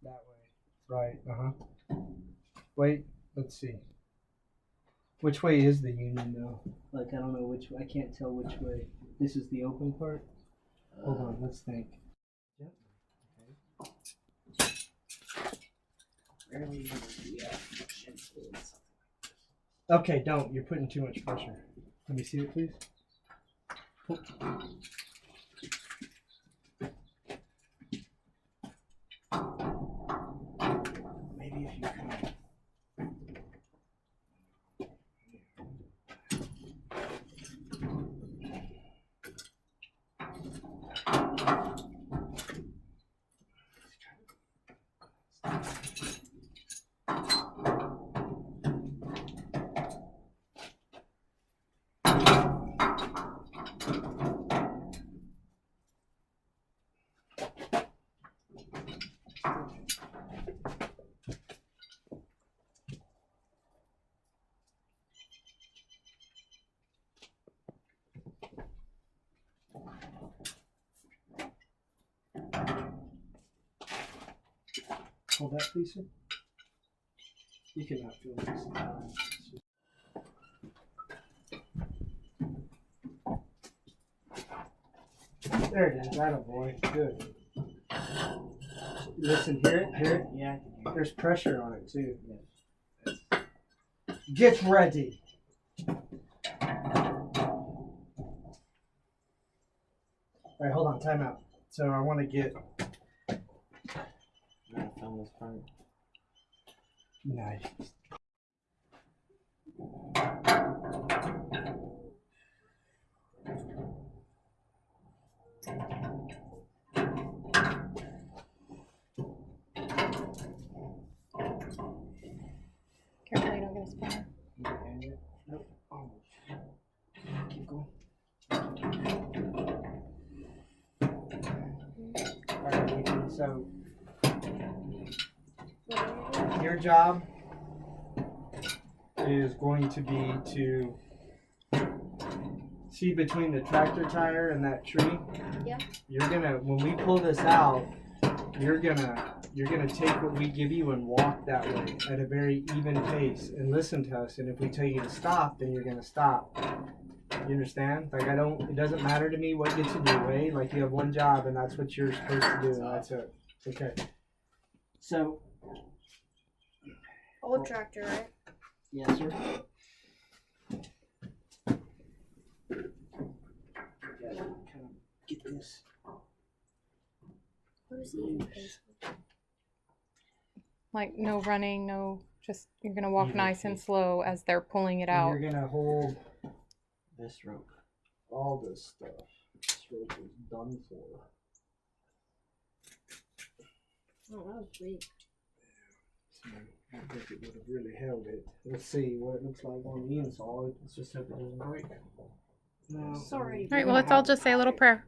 that way. Right. Wait, let's see. Which way is the union though? Like I don't know which. I can't tell which way. This is the open part. Hold on. Let's think. Yep. Okay, don't. You're putting too much pressure. Let me see it, please. Maybe if you could. Hold that, please, sir. You cannot feel this. There it is. Right, boy. Good. Listen, hear it? Hear it? Yeah. There's pressure on it, too. Yes. Get ready. All right, hold on. Time out. So I want to get... Nice. Careful you don't get a splinter. Nope. Oh. Keep going. Alright, so your job is going to be to see between the tractor tire and that tree. Yeah. You're gonna, when we pull this out, you're gonna take what we give you and walk that way at a very even pace and listen to us. And if we tell you to stop, then you're gonna stop. You understand? Like it doesn't matter to me what gets in your way. Like you have one job and that's what you're supposed to do, and that's it. Okay. So. Old tractor, right? Yes, sir. Kind of get this. What is even pace? Like no running, no, just you're gonna walk nice and slow as they're pulling it out. You're gonna hold this rope. All this stuff. This rope is done for. Oh, that was weak. So I think it would have really held it. Let's see what it looks like on the inside. Let's just hope it doesn't break. No. Sorry. All right, well, let's all just say a little prayer.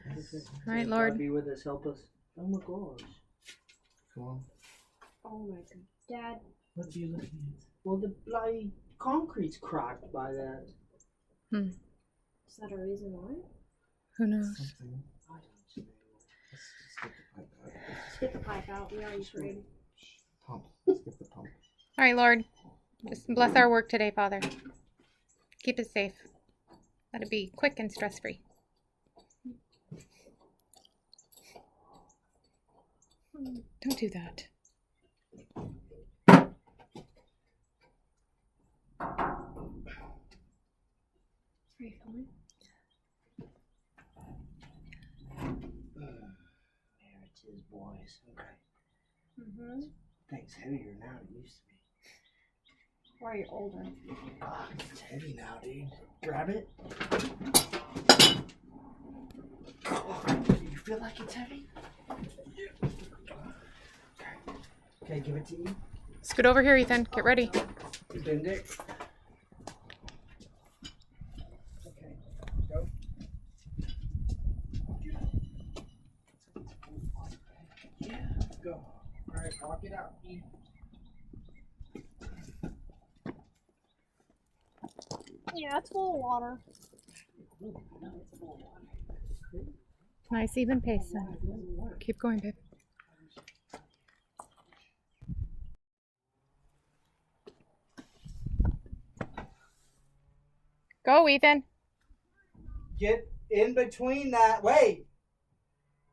All right, Lord. God be with us, help us. Oh my gosh. Come on. Oh my god. Dad. What are you looking at? Well, the bloody concrete's cracked by that. Is that a reason why? Who knows? Something. I don't know. Let's Get the pipe out. We already prayed. Pump. Let's get the pump. All right, Lord. Just bless our work today, Father. Keep it safe. Let it be quick and stress-free. Don't do that. Are you filming? There it is, boys. Okay. Mm-hmm. Thing's heavier now than it used to be. Why are you older? Ah, it's heavy now, dude. Grab it. Do you feel like it's heavy? Yeah. Okay, give it to you. Scoot over here, Ethan. Get ready. Bend it. Okay, go. Yeah, go. All right, walk it out. Yeah, it's full of water. Nice, even pace, son. Keep going, babe. Go, Ethan. Get in between that. Wait.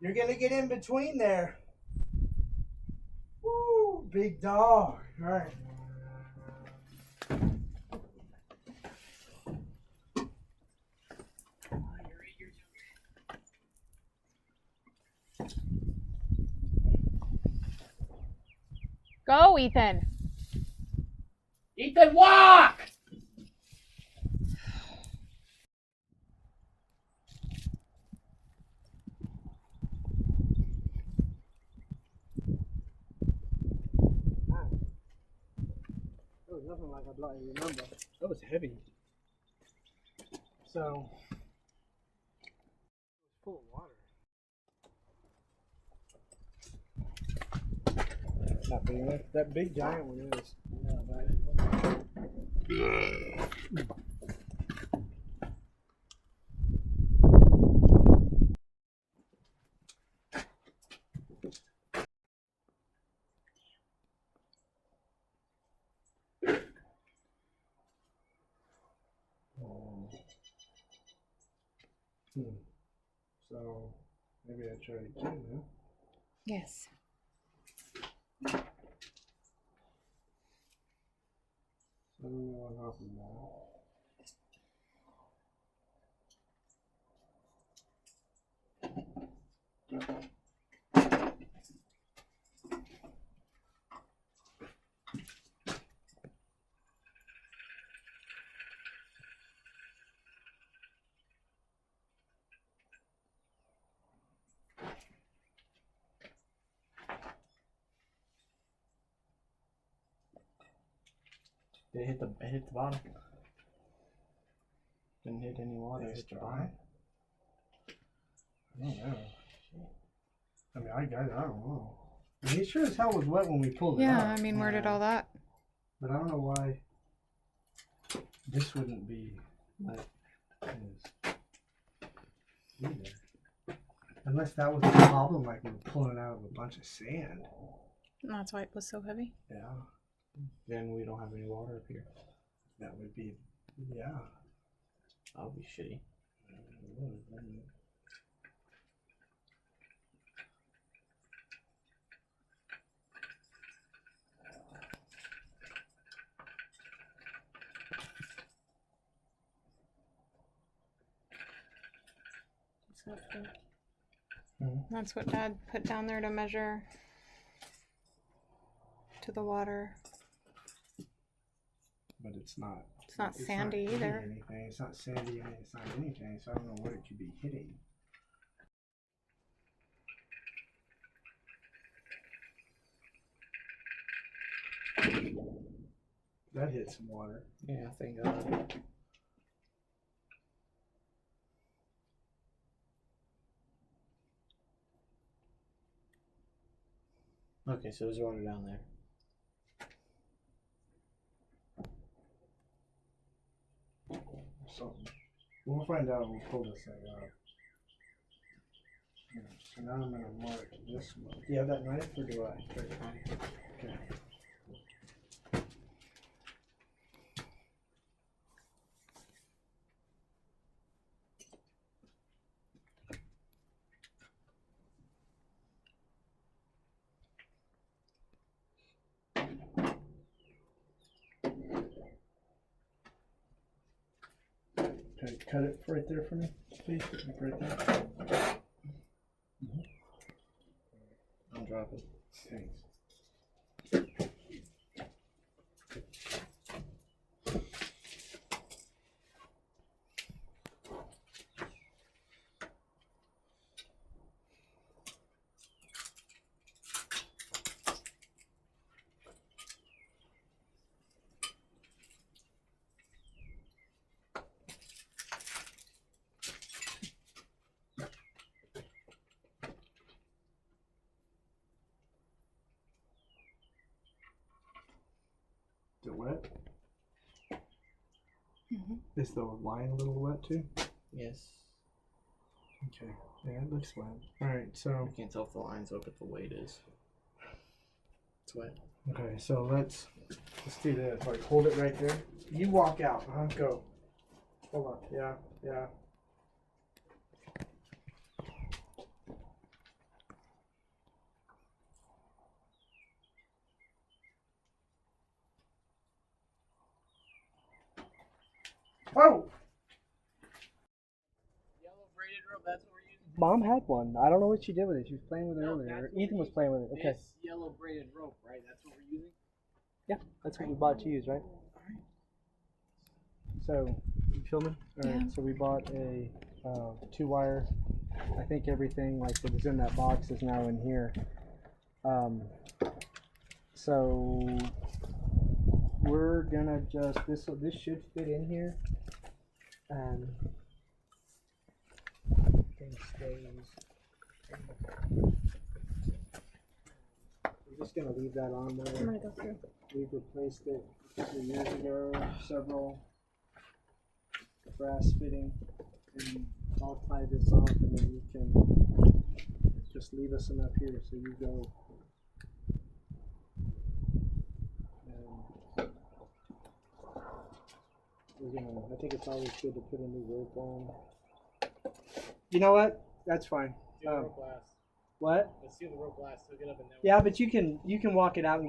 You're going to get in between there. Woo, big dog. All right. Go, Ethan. Ethan, walk! That was nothing like I'd like to remember. That was heavy. So, it was full of water. Not big enough. That big giant one is. So, maybe I try it again, huh? Yes. So, what happened now? It hit the bottom. Didn't hit any water. It's Hit the dry. bottom. I don't know. I mean, I don't know. I mean, it sure as hell was wet when we pulled it Yeah, out. I mean, where did all that? But I don't know why this wouldn't be like this either. Unless that was the problem, like we were pulling out of a bunch of sand. That's why it was so heavy. Yeah, Then we don't have any water up here. that would be, yeah. That would be shitty. That's what Dad put down there to measure to the water. But it's not. It's not sandy hitting either. Anything. It's not sandy and it's not anything. So I don't know what it could be hitting. That hit some water. Yeah, thank God. Okay, so there's water down there. Something. We'll find out when we pull this thing out. Yeah, so now I'm gonna mark this one. Do you have that knife or do I? Okay. Can you cut it right there for me, please? Like right there. I'll drop it. Thanks. Is it wet? Is the line a little wet too? Yes. Okay. Yeah, it looks wet. Alright, so. I can't tell if the line's up, but the weight is. It's wet. Okay, so let's do this. Like, hold it right there. You walk out, huh? Go. Hold on. Yeah, yeah. Oh! Yellow braided rope, that's what we're using? Mom had one. I don't know what she did with it. She was playing with it No, earlier. that's what Ethan we're was using. playing with it. Okay. This yellow braided rope, right? That's what we're using? Yeah, that's what we bought to use, right? So, you filming? Alright, Yeah. so we bought a 2-wire. I think everything like that was in that box is now in here. So we're gonna just this should fit in here. Thing stays. We're just gonna leave that on I'm there. gonna go through. We've replaced it a couple years ago, several brass fitting, and I'll tie this off, and then you can just leave us enough here so you go. I think it's always good to put a new rope on. You know what? That's fine. See the rope last. What? Let's see the rope last. So get up and then Yeah, but you can walk it out and